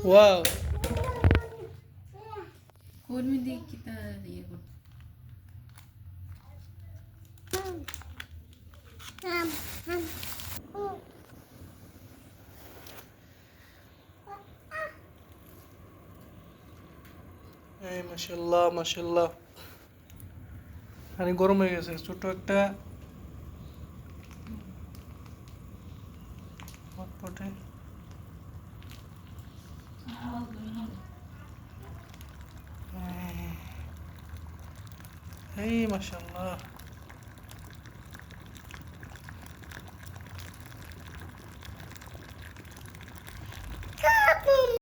wow কর্মী দিয়ে কি তা ইয়ে করতে এই মাশাআল্লাহ মাশাআল্লাহ পানি গরম হয়ে গেছে ছোট একটা হটপটে এই মাশাআল্লাহ